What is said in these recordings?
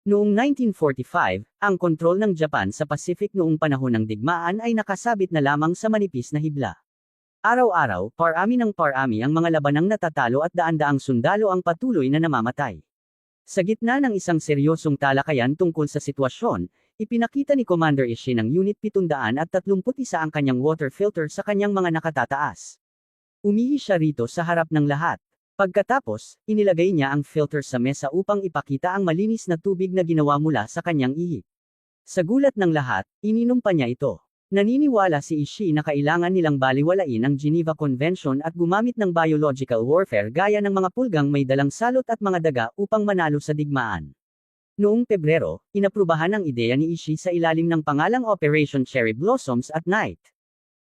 Noong 1945, ang kontrol ng Japan sa Pacific noong panahon ng digmaan ay nakasabit na lamang sa manipis na hibla. Araw-araw, parami ng parami ang mga labanang natatalo at daan-daang sundalo ang patuloy na namamatay. Sa gitna ng isang seryosong talakayan tungkol sa sitwasyon, ipinakita ni Commander Ishii ng Unit 731 ang kanyang water filter sa kanyang mga nakatataas. Umihi siya rito sa harap ng lahat. Pagkatapos, inilagay niya ang filter sa mesa upang ipakita ang malinis na tubig na ginawa mula sa kanyang ihi. Sa gulat ng lahat, ininom pa niya ito. Naniniwala si Ishii na kailangan nilang baliwalain ang Geneva Convention at gumamit ng biological warfare gaya ng mga pulgang may dalang salot at mga daga upang manalo sa digmaan. Noong Pebrero, inaprubahan ang ideya ni Ishii sa ilalim ng pangalang Operation Cherry Blossoms at Night.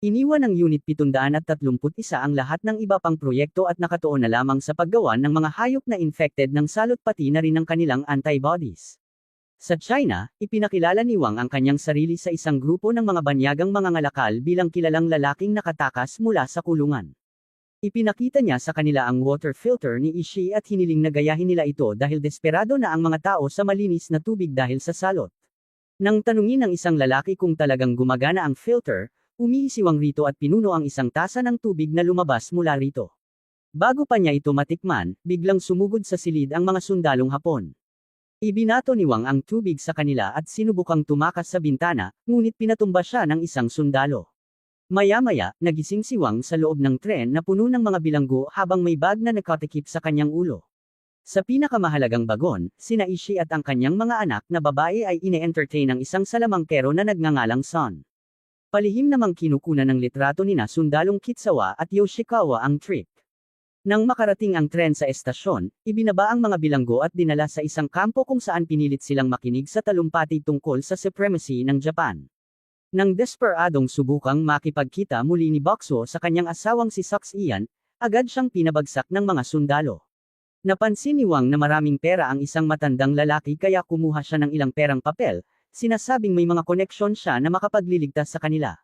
Iniwan ng Unit 731 ang lahat ng iba pang proyekto at nakatuon na lamang sa paggawa ng mga hayop na infected ng salot pati na rin ang kanilang antibodies. Sa China, ipinakilala ni Wang ang kanyang sarili sa isang grupo ng mga banyagang mga ngalakal bilang kilalang lalaking nakatakas mula sa kulungan. Ipinakita niya sa kanila ang water filter ni Ishii at hiniling na gayahin nila ito dahil desperado na ang mga tao sa malinis na tubig dahil sa salot. Nang tanungin ng isang lalaki kung talagang gumagana ang filter, umihi si Wang rito at pinuno ang isang tasa ng tubig na lumabas mula rito. Bago pa niya ito matikman, biglang sumugod sa silid ang mga sundalong Hapon. Ibinato ni Wang ang tubig sa kanila at sinubukang tumakas sa bintana, ngunit pinatumba siya ng isang sundalo. Maya-maya, nagising si Wang sa loob ng tren na puno ng mga bilanggo habang may bag na nakatikip sa kanyang ulo. Sa pinakamahalagang bagon, sina Ishii at ang kanyang mga anak na babae ay ine-entertain ng isang salamangkero na nagngangalang Son. Palihim namang kinukunan ng litrato nina Sundalong Kitsawa at Yoshikawa ang trip. Nang makarating ang tren sa estasyon, ibinaba ang mga bilanggo at dinala sa isang kampo kung saan pinilit silang makinig sa talumpati tungkol sa supremacy ng Japan. Nang desperadong subukang makipagkita muli ni Boxo sa kanyang asawang si Sox Ian, agad siyang pinabagsak ng mga sundalo. Napansin ni Wang na maraming pera ang isang matandang lalaki kaya kumuha siya ng ilang perang papel, sinasabing may mga koneksyon siya na makapagliligtas sa kanila.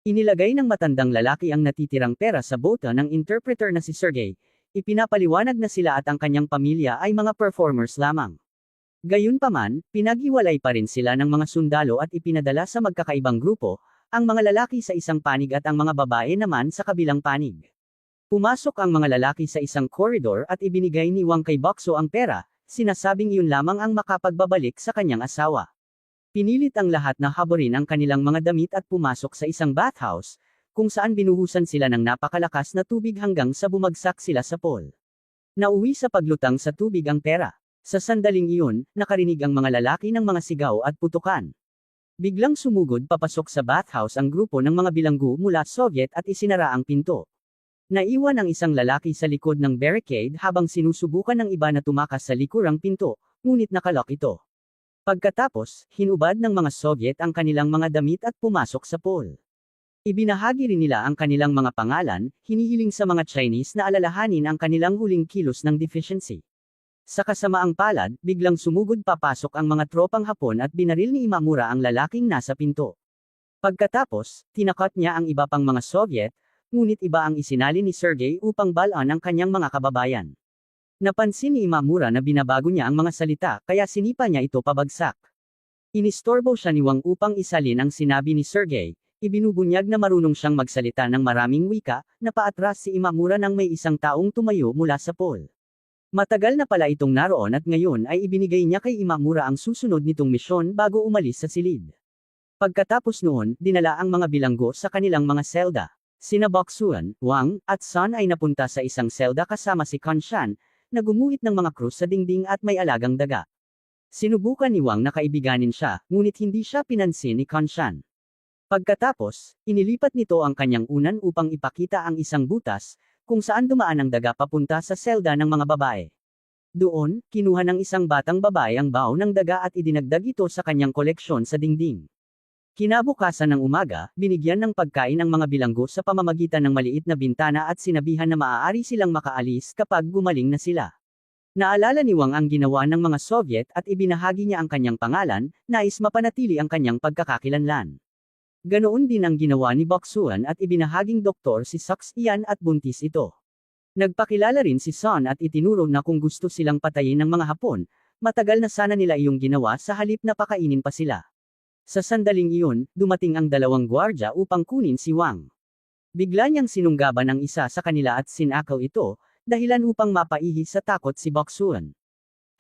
Inilagay ng matandang lalaki ang natitirang pera sa bota ng interpreter na si Sergey, ipinapaliwanag na sila at ang kanyang pamilya ay mga performers lamang. Gayunpaman, pinag-iwalay pa rin sila ng mga sundalo at ipinadala sa magkakaibang grupo, ang mga lalaki sa isang panig at ang mga babae naman sa kabilang panig. Pumasok ang mga lalaki sa isang koridor at ibinigay ni Wang kay Boxo ang pera, sinasabing iyon lamang ang makapagbabalik sa kanyang asawa. Pinilit ang lahat na haborin ang kanilang mga damit at pumasok sa isang bathhouse, kung saan binuhusan sila ng napakalakas na tubig hanggang sa bumagsak sila sa pool. Nauwi sa paglutang sa tubig ang pera. Sa sandaling iyon, nakarinig ang mga lalaki ng mga sigaw at putukan. Biglang sumugod papasok sa bathhouse ang grupo ng mga bilanggo mula Soviet at isinara ang pinto. Naiwan ang isang lalaki sa likod ng barricade habang sinusubukan ng iba na tumakas sa likurang pinto, ngunit nakalock ito. Pagkatapos, hinubad ng mga Soviet ang kanilang mga damit at pumasok sa pool. Ibinahagi rin nila ang kanilang mga pangalan, hinihiling sa mga Chinese na alalahanin ang kanilang huling kilos ng deficiency. Sa kasamaang palad, biglang sumugod papasok ang mga tropang Hapon at binaril ni Imamura ang lalaking nasa pinto. Pagkatapos, tinakot niya ang iba pang mga Soviet, ngunit iba ang isinali ni Sergey upang balaan ang kanyang mga kababayan. Napansin ni Imamura na binabago niya ang mga salita kaya sinipa niya ito pabagsak. Inistorbo siya ni Wang upang isalin ang sinabi ni Sergey, ibinubunyag na marunong siyang magsalita ng maraming wika, napaatras si Imamura nang may isang taong tumayo mula sa pool. Matagal na pala itong naroon at ngayon ay ibinigay niya kay Imamura ang susunod nitong misyon bago umalis sa silid. Pagkatapos noon, dinala ang mga bilanggo sa kanilang mga selda. Sina Boxuan, Wang, at Son ay napunta sa isang selda kasama si Kanshan, na gumuhit ng mga krus sa dingding at may alagang daga. Sinubukan ni Wang na kaibiganin siya, ngunit hindi siya pinansin ni Kanshan. Pagkatapos, inilipat nito ang kanyang unan upang ipakita ang isang butas, kung saan dumaan ang daga papunta sa selda ng mga babae. Doon, kinuha ng isang batang babae ang bao ng daga at idinagdag ito sa kanyang koleksyon sa dingding. Kinabukasan ng umaga, binigyan ng pagkain ang mga bilanggo sa pamamagitan ng maliit na bintana at sinabihan na maaari silang makaalis kapag gumaling na sila. Naalala ni Wang ang ginawa ng mga Soviet at ibinahagi niya ang kanyang pangalan, nais mapanatili ang kanyang pagkakakilanlan. Ganoon din ang ginawa ni Boxuan at ibinahaging doktor si Sox Ian at buntis ito. Nagpakilala rin si Son at itinuro na kung gusto silang patayin ng mga Hapon, matagal na sana nila iyong ginawa sa halip na pakainin pa sila. Sa sandaling iyon, dumating ang dalawang gwardya upang kunin si Wang. Bigla niyang sinunggaban ang isa sa kanila at sinakaw ito, dahilan upang mapaihi sa takot si Boksuan.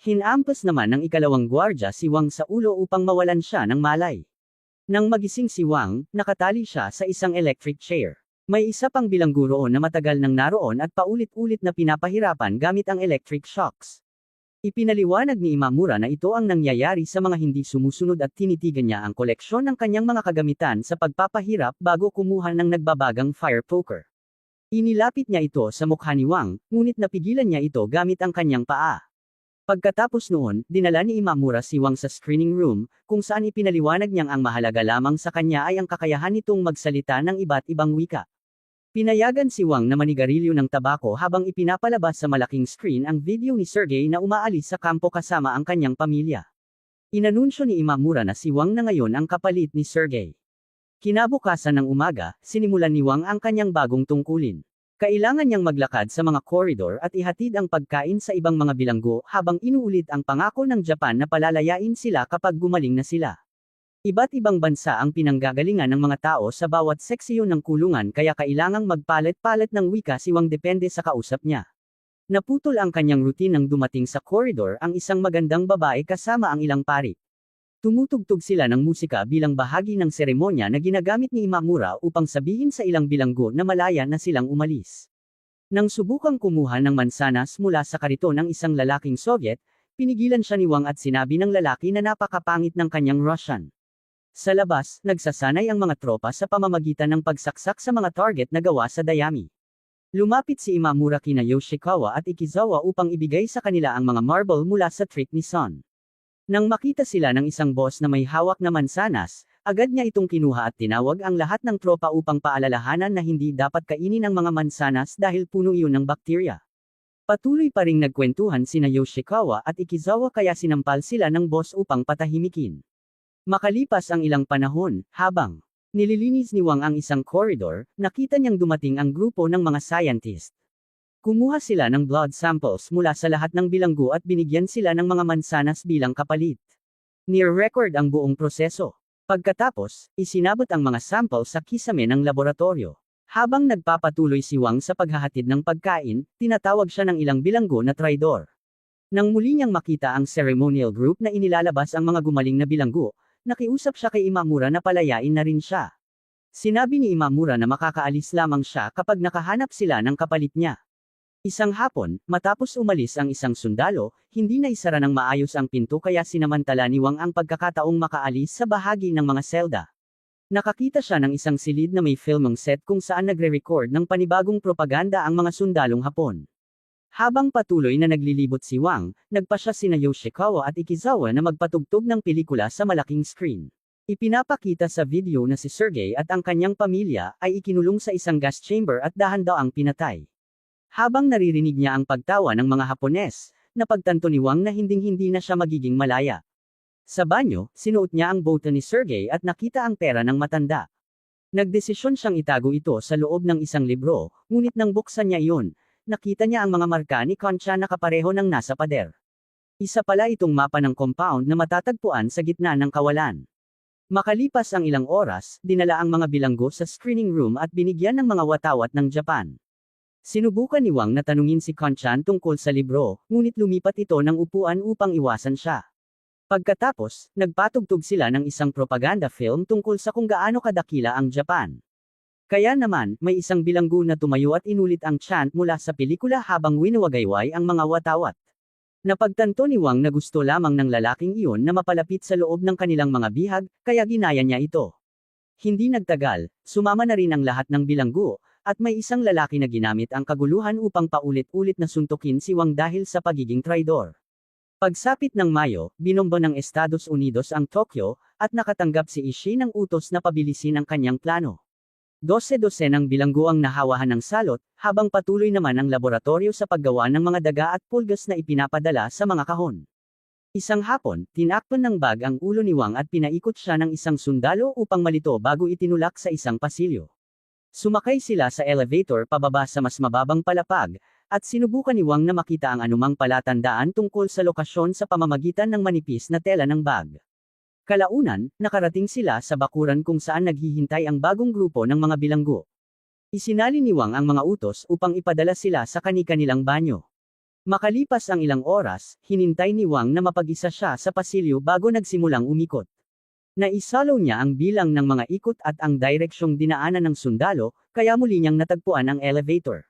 Hinampas naman ng ikalawang gwardya si Wang sa ulo upang mawalan siya ng malay. Nang magising si Wang, nakatali siya sa isang electric chair. May isa pang bilanggo roon na matagal nang naroon at paulit-ulit na pinapahirapan gamit ang electric shocks. Ipinaliwanag ni Imamura na ito ang nangyayari sa mga hindi sumusunod at tinitigan niya ang koleksyon ng kanyang mga kagamitan sa pagpapahirap bago kumuha ng nagbabagang fire poker. Inilapit niya ito sa mukha ni Wang, ngunit napigilan niya ito gamit ang kanyang paa. Pagkatapos noon, dinala ni Imamura si Wang sa screening room, kung saan ipinaliwanag niyang ang mahalaga lamang sa kanya ay ang kakayahan nitong magsalita ng iba't ibang wika. Pinayagan si Wang na manigarilyo ng tabako habang ipinapalabas sa malaking screen ang video ni Sergey na umaalis sa kampo kasama ang kanyang pamilya. Inanunsyo ni Imamura na si Wang na ngayon ang kapalit ni Sergey. Kinabukasan ng umaga, sinimulan ni Wang ang kanyang bagong tungkulin. Kailangan niyang maglakad sa mga koridor at ihatid ang pagkain sa ibang mga bilanggo habang inuulit ang pangako ng Japan na palalayain sila kapag gumaling na sila. Iba't ibang bansa ang pinanggagalingan ng mga tao sa bawat seksiyon ng kulungan kaya kailangang magpalit-palit ng wika si Wang depende sa kausap niya. Naputol ang kanyang routine nang dumating sa koridor ang isang magandang babae kasama ang ilang pari. Tumutugtog sila ng musika bilang bahagi ng seremonya na ginagamit ni Imamura upang sabihin sa ilang bilanggo na malaya na silang umalis. Nang subukang kumuha ng mansanas mula sa kariton ng isang lalaking Soviet, pinigilan siya ni Wang at sinabi ng lalaki na napakapangit ng kanyang Russian. Sa labas, nagsasanay ang mga tropa sa pamamagitan ng pagsaksak sa mga target na gawa sa dayami. Lumapit si Imamura kina Yoshikawa at Ikizawa upang ibigay sa kanila ang mga marble mula sa trick ni Son. Nang makita sila ng isang boss na may hawak na mansanas, agad niya itong kinuha at tinawag ang lahat ng tropa upang paalalahanan na hindi dapat kainin ang mga mansanas dahil puno iyon ng bakterya. Patuloy pa ring nagkwentuhan sina Yoshikawa at Ikizawa kaya sinampal sila ng boss upang patahimikin. Makalipas ang ilang panahon, habang nililinis ni Wang ang isang koridor, nakita niyang dumating ang grupo ng mga scientist. Kumuha sila ng blood samples mula sa lahat ng bilanggo at binigyan sila ng mga mansanas bilang kapalit. Near-record ang buong proseso. Pagkatapos, isinabot ang mga samples sa kisame ng laboratorio. Habang nagpapatuloy si Wang sa paghahatid ng pagkain, tinatawag siya ng ilang bilanggo na traidor. Nang muli niyang makita ang ceremonial group na inilalabas ang mga gumaling na bilanggo, nakiusap siya kay Imamura na palayain na rin siya. Sinabi ni Imamura na makakaalis lamang siya kapag nakahanap sila ng kapalit niya. Isang hapon, matapos umalis ang isang sundalo, hindi na isara ng maayos ang pinto kaya sinamantala ni Wang ang pagkakataong makaalis sa bahagi ng mga selda. Nakakita siya ng isang silid na may filming set kung saan nagre-record ng panibagong propaganda ang mga sundalong Hapon. Habang patuloy na naglilibot si Wang, nagpasya sina Yoshikawa at Ikizawa na magpatugtog ng pelikula sa malaking screen. Ipinapakita sa video na si Sergey at ang kanyang pamilya ay ikinulong sa isang gas chamber at dahan-daang pinatay. Habang naririnig niya ang pagtawa ng mga Hapones, napagtanto ni Wang na hinding-hindi na siya magiging malaya. Sa banyo, sinuot niya ang bote ni Sergey at nakita ang pera ng matanda. Nagdesisyon siyang itago ito sa loob ng isang libro, ngunit nang buksan niya iyon, nakita niya ang mga marka ni Concha na kapareho ng nasa pader. Isa pala itong mapa ng compound na matatagpuan sa gitna ng kawalan. Makalipas ang ilang oras, dinala ang mga bilanggo sa screening room at binigyan ng mga watawat ng Japan. Sinubukan ni Wang na tanungin si Conchan tungkol sa libro, ngunit lumipat ito ng upuan upang iwasan siya. Pagkatapos, nagpatugtog sila ng isang propaganda film tungkol sa kung gaano kadakila ang Japan. Kaya naman, may isang bilanggo na tumayo at inulit ang chant mula sa pelikula habang winawagayway ang mga watawat. Napagtanto ni Wang na gusto lamang ng lalaking iyon na mapalapit sa loob ng kanilang mga bihag, kaya ginaya niya ito. Hindi nagtagal, sumama na rin ang lahat ng bilanggo, at may isang lalaki na ginamit ang kaguluhan upang paulit-ulit na suntukin si Wang dahil sa pagiging traidor. Pagsapit ng Mayo, binomba ng Estados Unidos ang Tokyo, at nakatanggap si Ishii ng utos na pabilisin ang kanyang plano. 12-12 bilanggo ang nahawahan ng salot, habang patuloy naman ang laboratorio sa paggawa ng mga daga at pulgas na ipinapadala sa mga kahon. Isang hapon, tinakpan ng bag ang ulo ni Wang at pinaikot siya ng isang sundalo upang malito bago itinulak sa isang pasilyo. Sumakay sila sa elevator pababa sa mas mababang palapag, at sinubukan ni Wang na makita ang anumang palatandaan tungkol sa lokasyon sa pamamagitan ng manipis na tela ng bag. Kalaunan, nakarating sila sa bakuran kung saan naghihintay ang bagong grupo ng mga bilanggo. Isinali ni Wang ang mga utos upang ipadala sila sa kani-kanilang banyo. Makalipas ang ilang oras, hinintay ni Wang na mapag-isa siya sa pasilyo bago nagsimulang umikot. Naisalaw niya ang bilang ng mga ikot at ang direksyong dinaanan ng sundalo, kaya muli niyang natagpuan ang elevator.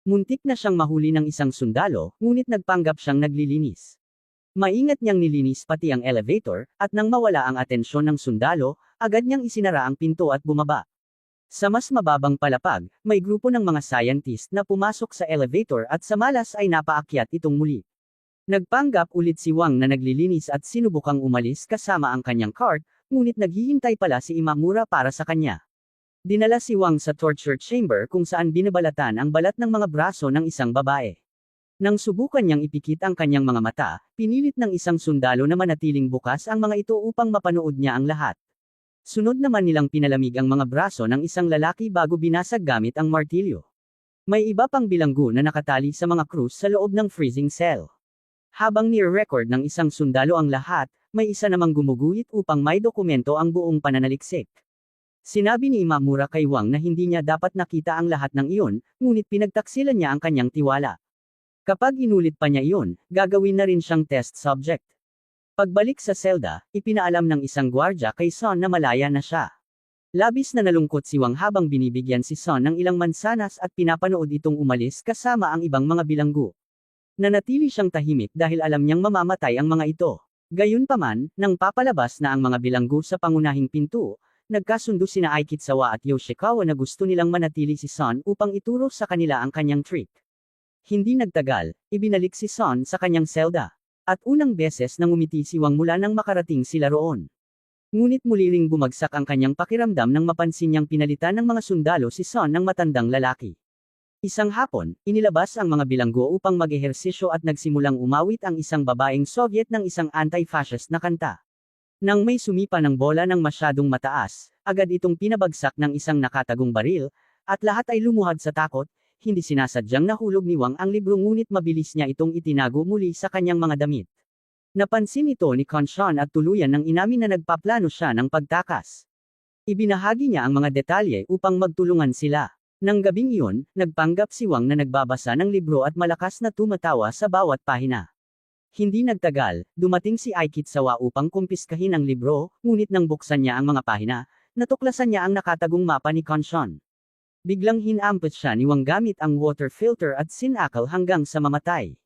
Muntik na siyang mahuli ng isang sundalo, ngunit nagpanggap siyang naglilinis. Maingat niyang nilinis pati ang elevator, at nang mawala ang atensyon ng sundalo, agad niyang isinara ang pinto at bumaba. Sa mas mababang palapag, may grupo ng mga scientist na pumasok sa elevator at sa malas ay napaakyat itong muli. Nagpanggap ulit si Wang na naglilinis at sinubukang umalis kasama ang kanyang cart, ngunit naghihintay pala si Imamura para sa kanya. Dinala si Wang sa torture chamber kung saan binabalatan ang balat ng mga braso ng isang babae. Nang subukan niyang ipikit ang kanyang mga mata, pinilit ng isang sundalo na manatiling bukas ang mga ito upang mapanood niya ang lahat. Sunod naman nilang pinalamig ang mga braso ng isang lalaki bago binasag gamit ang martilyo. May iba pang bilanggo na nakatali sa mga krus sa loob ng freezing cell. Habang near-record ng isang sundalo ang lahat, may isa namang gumuguhit upang may dokumento ang buong pananaliksik. Sinabi ni Imamura kay Wang na hindi niya dapat nakita ang lahat ng iyon, ngunit pinagtaksilan niya ang kanyang tiwala. Kapag inulit pa niya iyon, gagawin na rin siyang test subject. Pagbalik sa selda, ipinaalam ng isang gwardya kay Son na malaya na siya. Labis na nalungkot si Wang habang binibigyan si Son ng ilang mansanas at pinapanood itong umalis kasama ang ibang mga bilanggo. Nanatili siyang tahimik dahil alam niyang mamamatay ang mga ito. Gayunpaman, nang papalabas na ang mga bilanggo sa pangunahing pinto, nagkasundo sina Aikitsawa at Yoshikawa na gusto nilang manatili si Son upang ituro sa kanila ang kanyang trick. Hindi nagtagal, ibinalik si Son sa kanyang selda. At unang beses nang umiti si Wang mula nang makarating sila roon. Ngunit muli ring bumagsak ang kanyang pakiramdam nang mapansin niyang pinalitan ng mga sundalo si Son ng matandang lalaki. Isang hapon, inilabas ang mga bilanggo upang mag-ehersisyo at nagsimulang umawit ang isang babaeng Soviet ng isang anti-fascist na kanta. Nang may sumipa ng bola ng masyadong mataas, agad itong pinabagsak ng isang nakatagong baril, at lahat ay lumuhad sa takot. Hindi sinasadyang nahulog ni Wang ang libro ngunit mabilis niya itong itinago muli sa kanyang mga damit. Napansin ito ni Konshan at tuluyan nang inamin na nagpaplano siya ng pagtakas. Ibinahagi niya ang mga detalye upang magtulungan sila. Nang gabing iyon, nagpanggap si Wang na nagbabasa ng libro at malakas na tumatawa sa bawat pahina. Hindi nagtagal, dumating si Aikitsawa upang kumpiskahin ang libro, ngunit nang buksan niya ang mga pahina, natuklasan niya ang nakatagong mapa ni Konshan. Biglang hinampot siya ni Wang gamit ang water filter at sinakal hanggang sa mamatay.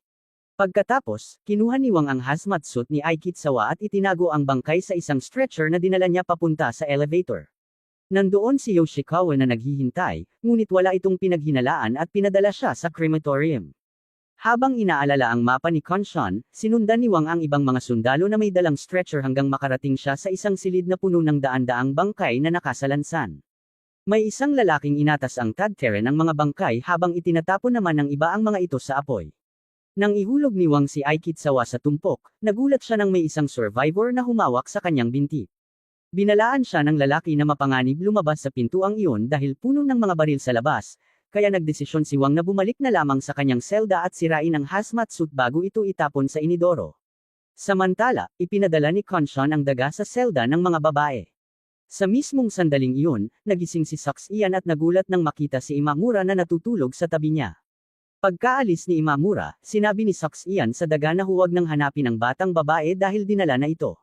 Pagkatapos, kinuha ni Wang ang hazmat suit ni Aikitsawa at itinago ang bangkay sa isang stretcher na dinala niya papunta sa elevator. Nandoon si Yoshikawa na naghihintay, ngunit wala itong pinaghinalaan at pinadala siya sa crematorium. Habang inaalala ang mapa ni Konshan, sinundan ni Wang ang ibang mga sundalo na may dalang stretcher hanggang makarating siya sa isang silid na puno ng daan-daang bangkay na nakasalansan. May isang lalaking inatas ang tadteren ng mga bangkay habang itinatapon naman ng iba ang mga ito sa apoy. Nang ihulog ni Wang si Aikitsawa sa tumpok, nagulat siya nang may isang survivor na humawak sa kanyang binti. Binalaan siya ng lalaki na mapanganib lumabas sa pintuang iyon dahil puno ng mga baril sa labas, kaya nagdesisyon si Wang na bumalik na lamang sa kanyang selda at sirain ang hazmat suit bago ito itapon sa inidoro. Samantala, ipinadala ni Konshan ang daga sa selda ng mga babae. Sa mismong sandaling iyon, nagising si Sox-ian at nagulat nang makita si Imamura na natutulog sa tabi niya. Pagkaalis ni Imamura, sinabi ni Sox-ian sa daga na huwag nang hanapin ang batang babae dahil dinala na ito.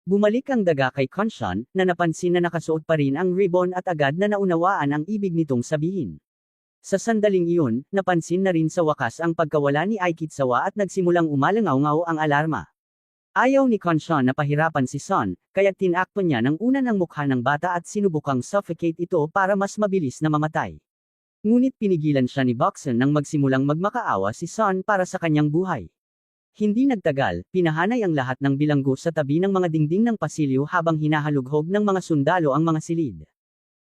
Bumalik ang daga kay Konshan, na napansin na nakasuot pa rin ang ribbon at agad na naunawaan ang ibig nitong sabihin. Sa sandaling iyon, napansin na rin sa wakas ang pagkawala ni Aikitsawa at nagsimulang umalangaw-ngaw ang alarma. Ayaw ni Konshan na pahirapan si Son, kaya tinakpan niya ng una ng mukha ng bata at sinubukang suffocate ito para mas mabilis na mamatay. Ngunit pinigilan siya ni Boxen nang magsimulang magmakaawa si Son para sa kanyang buhay. Hindi nagtagal, pinahanay ang lahat ng bilanggo sa tabi ng mga dingding ng pasilyo habang hinahalughog ng mga sundalo ang mga silid.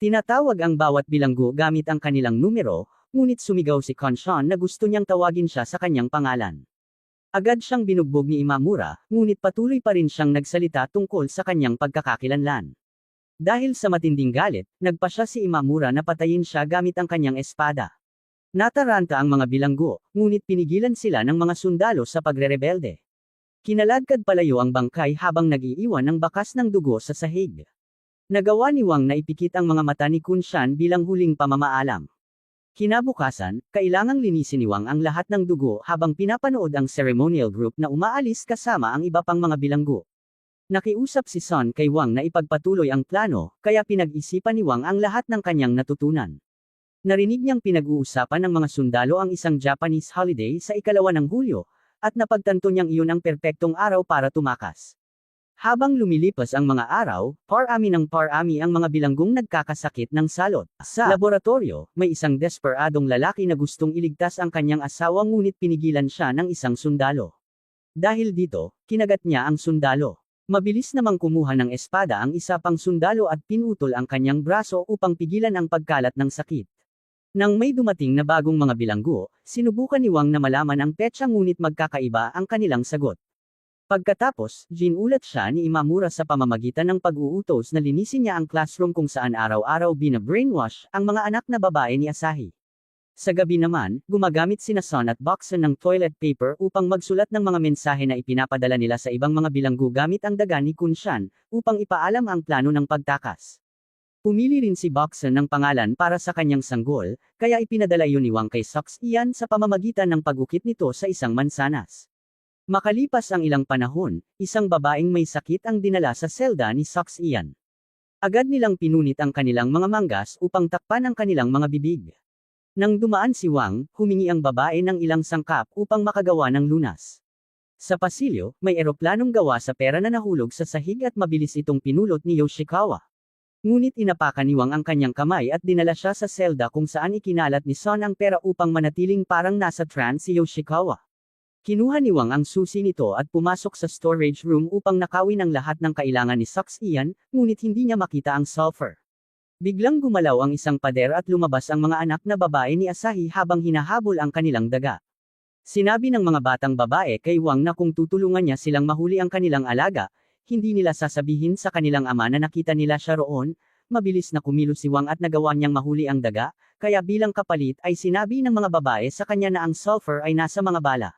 Tinatawag ang bawat bilanggo gamit ang kanilang numero, ngunit sumigaw si Konshan na gusto niyang tawagin siya sa kanyang pangalan. Agad siyang binugbog ni Imamura, ngunit patuloy pa rin siyang nagsalita tungkol sa kanyang pagkakakilanlan. Dahil sa matinding galit, nagpa siya si Imamura na patayin siya gamit ang kanyang espada. Nataranta ang mga bilanggo, ngunit pinigilan sila ng mga sundalo sa pagrerebelde. Kinaladkad palayo ang bangkay habang nag-iiwan ng bakas ng dugo sa sahig. Nagawa ni Wang na ipikit ang mga mata ni Kun Shan bilang huling pamamaalam. Kinabukasan, kailangang linisin ni Wang ang lahat ng dugo habang pinapanood ang ceremonial group na umaalis kasama ang iba pang mga bilanggo. Nakiusap si Sun kay Wang na ipagpatuloy ang plano, kaya pinag-isipan ni Wang ang lahat ng kanyang natutunan. Narinig niyang pinag-uusapan ng mga sundalo ang isang Japanese holiday sa 2 ng Hulyo, at napagtanto niyang iyon ang perpektong araw para tumakas. Habang lumilipas ang mga araw, parami ng parami ang mga bilanggong nagkakasakit ng salot. Sa laboratorio, may isang desperadong lalaki na gustong iligtas ang kanyang asawa ngunit pinigilan siya ng isang sundalo. Dahil dito, kinagat niya ang sundalo. Mabilis namang kumuha ng espada ang isa pang sundalo at pinutol ang kanyang braso upang pigilan ang pagkalat ng sakit. Nang may dumating na bagong mga bilanggo, sinubukan ni Wang na malaman ang petsa ngunit magkakaiba ang kanilang sagot. Pagkatapos, ginulat siya ni Imamura sa pamamagitan ng pag-uutos na linisin niya ang classroom kung saan araw-araw bina-brainwash ang mga anak na babae ni Asahi. Sa gabi naman, gumagamit sina Sun at Boxen ng toilet paper upang magsulat ng mga mensahe na ipinapadala nila sa ibang mga bilanggo gamit ang daga ni Kun Shan, upang ipaalam ang plano ng pagtakas. Pumili rin si Boxen ng pangalan para sa kanyang sanggol, kaya ipinadala iyon ni Wang kay Sox Ian sa pamamagitan ng pag-ukit nito sa isang mansanas. Makalipas ang ilang panahon, isang babaeng may sakit ang dinala sa selda ni Sox Ian. Agad nilang pinunit ang kanilang mga manggas upang takpan ang kanilang mga bibig. Nang dumaan si Wang, humingi ang babae ng ilang sangkap upang makagawa ng lunas. Sa pasilyo, may eroplanong gawa sa pera na nahulog sa sahig at mabilis itong pinulot ni Yoshikawa. Ngunit inapakan ni Wang ang kanyang kamay at dinala siya sa selda kung saan ikinalat ni Sun ang pera upang manatiling parang nasa trance si Yoshikawa. Kinuha ni Wang ang susi nito at pumasok sa storage room upang nakawin ang lahat ng kailangan ni Sox Ian, ngunit hindi niya makita ang sulfur. Biglang gumalaw ang isang pader at lumabas ang mga anak na babae ni Asahi habang hinahabol ang kanilang daga. Sinabi ng mga batang babae kay Wang na kung tutulungan niya silang mahuli ang kanilang alaga, hindi nila sasabihin sa kanilang ama na nakita nila siya roon. Mabilis na kumilos si Wang at nagawa niyang mahuli ang daga, kaya bilang kapalit ay sinabi ng mga babae sa kanya na ang sulfur ay nasa mga bala.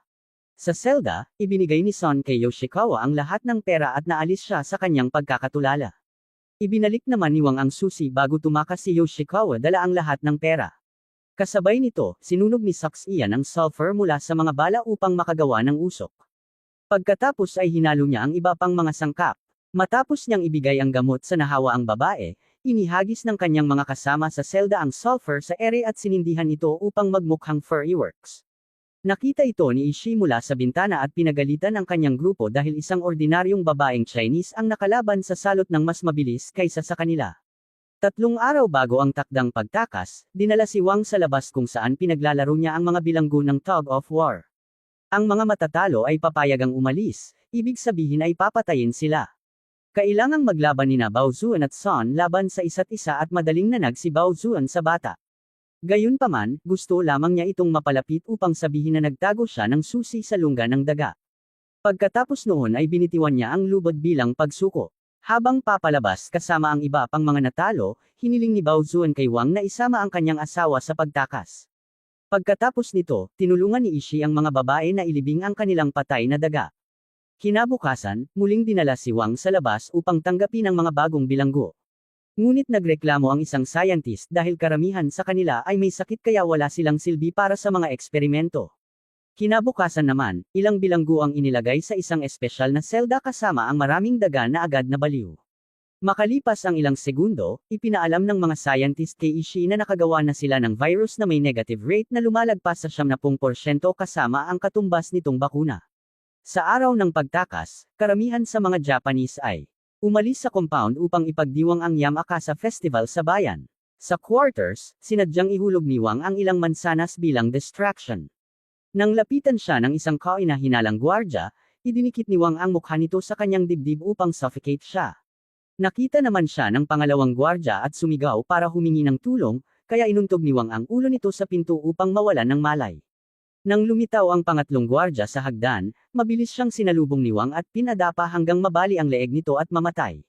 Sa selda, ibinigay ni Sun kay Yoshikawa ang lahat ng pera at naalis siya sa kanyang pagkakatulala. Ibinalik naman ni Wang ang susi bago tumakas si Yoshikawa dala ang lahat ng pera. Kasabay nito, sinunog ni Sox Ian ang sulfur mula sa mga bala upang makagawa ng usok. Pagkatapos ay hinalo niya ang iba pang mga sangkap. Matapos niyang ibigay ang gamot sa nahawa ang babae, inihagis ng kanyang mga kasama sa selda ang sulfur sa ere at sinindihan ito upang magmukhang fireworks. Nakita ito ni Ishii mula sa bintana at pinagalitan ang kanyang grupo dahil isang ordinaryong babaeng Chinese ang nakalaban sa salot ng mas mabilis kaysa sa kanila. 3 araw bago ang takdang pagtakas, dinala si Wang sa labas kung saan pinaglalaro niya ang mga bilanggo ng tug of war. Ang mga matatalo ay papayagang umalis, ibig sabihin ay papatayin sila. Kailangang maglaban nina Bao Zuan at Sun laban sa isa't isa at madaling nanag si Bao Zuan sa bata. Gayunpaman, gusto lamang niya itong mapalapit upang sabihin na nagtago siya ng susi sa lungga ng daga. Pagkatapos noon ay binitiwan niya ang lubod bilang pagsuko. Habang papalabas kasama ang iba pang mga natalo, hiniling ni Bao Zuan kay Wang na isama ang kanyang asawa sa pagtakas. Pagkatapos nito, tinulungan ni Ishii ang mga babae na ilibing ang kanilang patay na daga. Kinabukasan, muling dinala si Wang sa labas upang tanggapin ang mga bagong bilanggo. Ngunit nagreklamo ang isang scientist dahil karamihan sa kanila ay may sakit kaya wala silang silbi para sa mga eksperimento. Kinabukasan naman, ilang bilanggo ang inilagay sa isang espesyal na selda kasama ang maraming daga na agad na baliw. Makalipas ang ilang segundo, ipinaalam ng mga scientist kay Ishii na nakagawa na sila ng virus na may negative rate na lumalagpas sa 70% kasama ang katumbas nitong bakuna. Sa araw ng pagtakas, karamihan sa mga Japanese ay umalis sa compound upang ipagdiwang ang Yamakasa Festival sa bayan. Sa quarters, sinadyang ihulog ni Wang ang ilang mansanas bilang distraction. Nang lapitan siya ng isang kahinahinalang gwardya, idinikit ni Wang ang mukha nito sa kanyang dibdib upang suffocate siya. Nakita naman siya ng pangalawang gwardya at sumigaw para humingi ng tulong, kaya inuntog ni Wang ang ulo nito sa pinto upang mawalan ng malay. Nang lumitaw ang pangatlong gwardya sa hagdan, mabilis siyang sinalubong ni Wang at pinadapa hanggang mabali ang leeg nito at mamatay.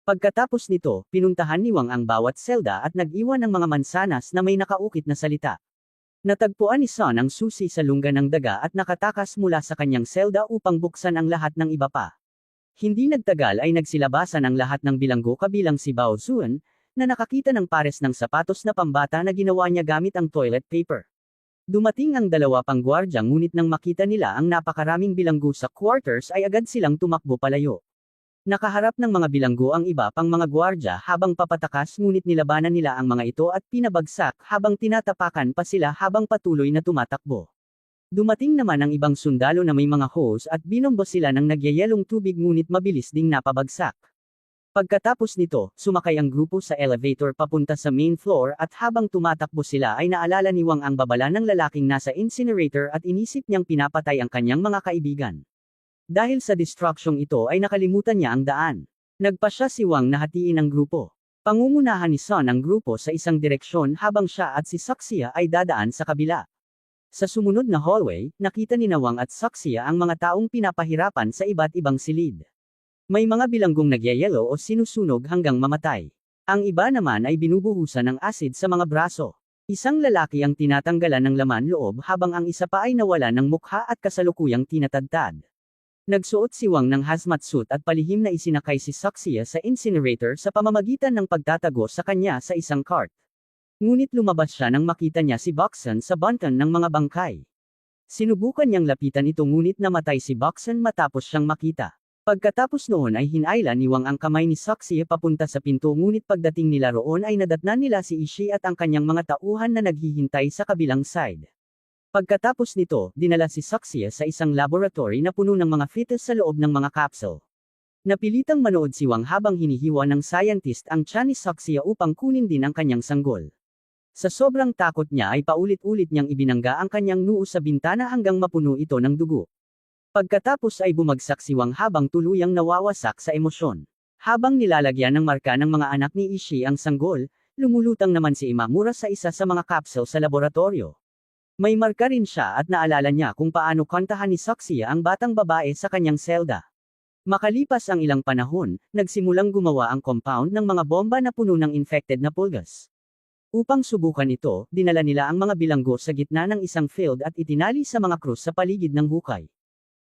Pagkatapos nito, pinuntahan ni Wang ang bawat selda at nag-iwan ng mga mansanas na may nakaukit na salita. Natagpuan ni Son ang susi sa lungga ng daga at nakatakas mula sa kanyang selda upang buksan ang lahat ng iba pa. Hindi nagtagal ay nagsilabasan ang lahat ng bilanggo kabilang si Bao Zun, na nakakita ng pares ng sapatos na pambata na ginawa niya gamit ang toilet paper. Dumating ang dalawa pang gwardya ngunit nang makita nila ang napakaraming bilanggo sa quarters ay agad silang tumakbo palayo. Nakaharap ng mga bilanggo ang iba pang mga gwardya habang papatakas ngunit nilabanan nila ang mga ito at pinabagsak habang tinatapakan pa sila habang patuloy na tumatakbo. Dumating naman ang ibang sundalo na may mga hose at binombo sila ng nagyayelong tubig ngunit mabilis ding napabagsak. Pagkatapos nito, sumakay ang grupo sa elevator papunta sa main floor at habang tumatakbo sila ay naalala ni Wang ang babala ng lalaking nasa incinerator at inisip niyang pinapatay ang kanyang mga kaibigan. Dahil sa distraction'ng ito ay nakalimutan niya ang daan. Nagpasya si Wang na hatiin ang grupo. Pangungunahan ni Son ang grupo sa isang direksyon habang siya at si Saxia ay dadaan sa kabila. Sa sumunod na hallway, nakita ni Wang at Saxia ang mga taong pinapahirapan sa iba't ibang silid. May mga bilanggong nagyayelo o sinusunog hanggang mamatay. Ang iba naman ay binubuhusan ng asid sa mga braso. Isang lalaki ang tinatanggalan ng laman loob habang ang isa pa ay nawala ng mukha at kasalukuyang tinatadtad. Nagsuot si Wang ng hazmat suit at palihim na isinakay si Saxia sa incinerator sa pamamagitan ng pagtatago sa kanya sa isang cart. Ngunit lumabas siya nang makita niya si Boxon sa bunton ng mga bangkay. Sinubukan niyang lapitan ito ngunit namatay si Boxon matapos siyang makita. Pagkatapos noon ay hinayla ni Wang ang kamay ni Saxia papunta sa pinto ngunit pagdating nila roon ay nadatnan nila si Ishii at ang kanyang mga tauhan na naghihintay sa kabilang side. Pagkatapos nito, dinala si Saxia sa isang laboratory na puno ng mga fetus sa loob ng mga capsule. Napilitang manood si Wang habang hinihiwa ng scientist ang tiyan ni Saxia upang kunin din ang kanyang sanggol. Sa sobrang takot niya ay paulit-ulit niyang ibinangga ang kanyang noo sa bintana hanggang mapuno ito ng dugo. Pagkatapos ay bumagsak si Wang habang tuluyang nawawasak sa emosyon. Habang nilalagyan ng marka ng mga anak ni Ishii ang sanggol, lumulutang naman si Imamura sa isa sa mga capsule sa laboratorio. May marka rin siya at naalala niya kung paano kantahan ni Saxia ang batang babae sa kanyang selda. Makalipas ang ilang panahon, nagsimulang gumawa ang compound ng mga bomba na puno ng infected na pulgas. Upang subukan ito, dinala nila ang mga bilanggo sa gitna ng isang field at itinali sa mga krus sa paligid ng hukay.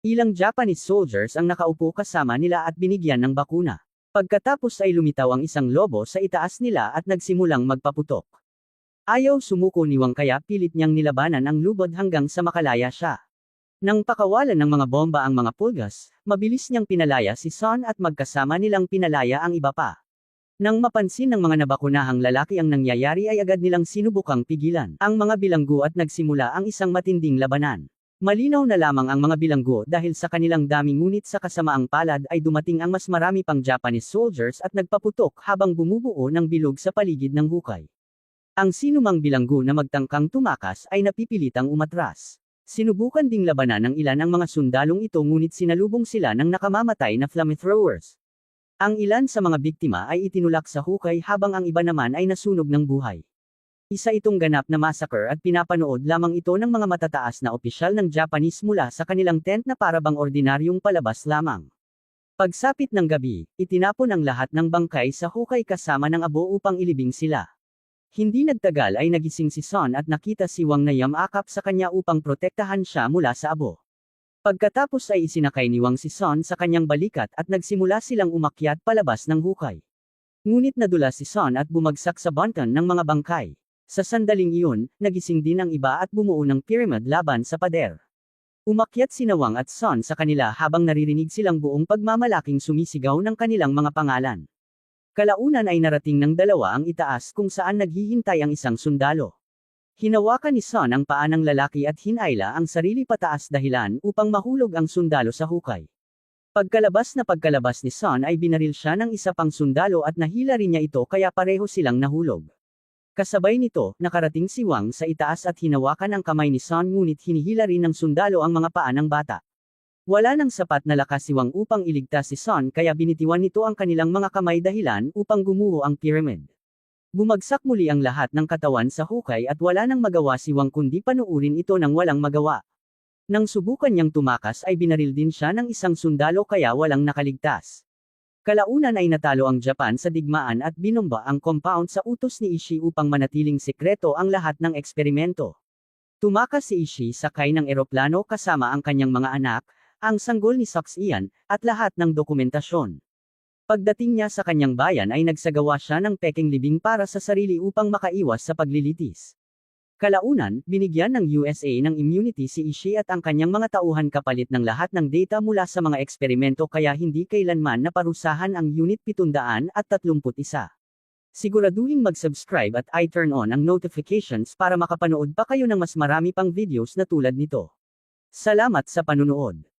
Ilang Japanese soldiers ang nakaupo kasama nila at binigyan ng bakuna. Pagkatapos ay lumitaw ang isang lobo sa itaas nila at nagsimulang magpaputok. Ayaw sumuko ni Wang kaya pilit niyang nilabanan ang lubod hanggang sa makalaya siya. Nang pakawalan ng mga bomba ang mga pulgas, mabilis niyang pinalaya si Son at magkasama nilang pinalaya ang iba pa. Nang mapansin ng mga nabakunahang lalaki ang nangyayari ay agad nilang sinubukang pigilan ang mga bilanggo at nagsimula ang isang matinding labanan. Malinaw na lamang ang mga bilanggo dahil sa kanilang dami ngunit sa kasamaang palad ay dumating ang mas marami pang Japanese soldiers at nagpaputok habang bumubuo ng bilog sa paligid ng hukay. Ang sinumang bilanggo na magtangkang tumakas ay napipilitang umatras. Sinubukan ding labanan ng ilan ang mga sundalong ito ngunit sinalubong sila ng nakamamatay na flamethrowers. Ang ilan sa mga biktima ay itinulak sa hukay habang ang iba naman ay nasunog ng buhay. Isa itong ganap na massacre at pinapanood lamang ito ng mga matataas na opisyal ng Japanese mula sa kanilang tent na parabang ordinaryong palabas lamang. Pagsapit ng gabi, itinapon ang lahat ng bangkay sa hukay kasama ng abo upang ilibing sila. Hindi nagtagal ay nagising si Son at nakita si Wang na yamakap sa kanya upang protektahan siya mula sa abo. Pagkatapos ay isinakay ni Wang si Son sa kanyang balikat at nagsimula silang umakyat palabas ng hukay. Ngunit nadula si Son at bumagsak sa bunton ng mga bangkay. Sa sandaling iyon, nagising din ang iba at bumuo ng pyramid laban sa pader. Umakyat sina Wang at Son sa kanila habang naririnig silang buong pagmamalaking sumisigaw ng kanilang mga pangalan. Kalaunan ay narating ng dalawa ang itaas kung saan naghihintay ang isang sundalo. Hinawakan ni Son ang paa ng lalaki at hinayla ang sarili pataas dahilan upang mahulog ang sundalo sa hukay. Pagkalabas ni Son ay binaril siya ng isa pang sundalo at nahila rin niya ito kaya pareho silang nahulog. Kasabay nito, nakarating si Wang sa itaas at hinawakan ang kamay ni Son ngunit hinihila rin ng sundalo ang mga paa ng bata. Wala nang sapat na lakas si Wang upang iligtas si Son kaya binitiwan nito ang kanilang mga kamay dahilan upang gumuho ang pyramid. Bumagsak muli ang lahat ng katawan sa hukay at wala nang magawa si Wang kundi panuurin ito ng walang magawa. Nang subukan niyang tumakas ay binaril din siya ng isang sundalo kaya walang nakaligtas. Kalaunan ay natalo ang Japan sa digmaan at binomba ang compound sa utos ni Ishii upang manatiling sekreto ang lahat ng eksperimento. Tumakas si Ishii sakay ng eroplano kasama ang kanyang mga anak, ang sanggol ni Sox Ian, at lahat ng dokumentasyon. Pagdating niya sa kanyang bayan ay nagsagawa siya ng peking libing para sa sarili upang makaiwas sa paglilitis. Kalaunan, binigyan ng USA ng immunity si Ishii at ang kanyang mga tauhan kapalit ng lahat ng data mula sa mga eksperimento kaya hindi kailanman naparusahan ang Unit 731. Siguraduhin mag-subscribe at i-turn on ang notifications para makapanood pa kayo ng mas marami pang videos na tulad nito. Salamat sa panunood.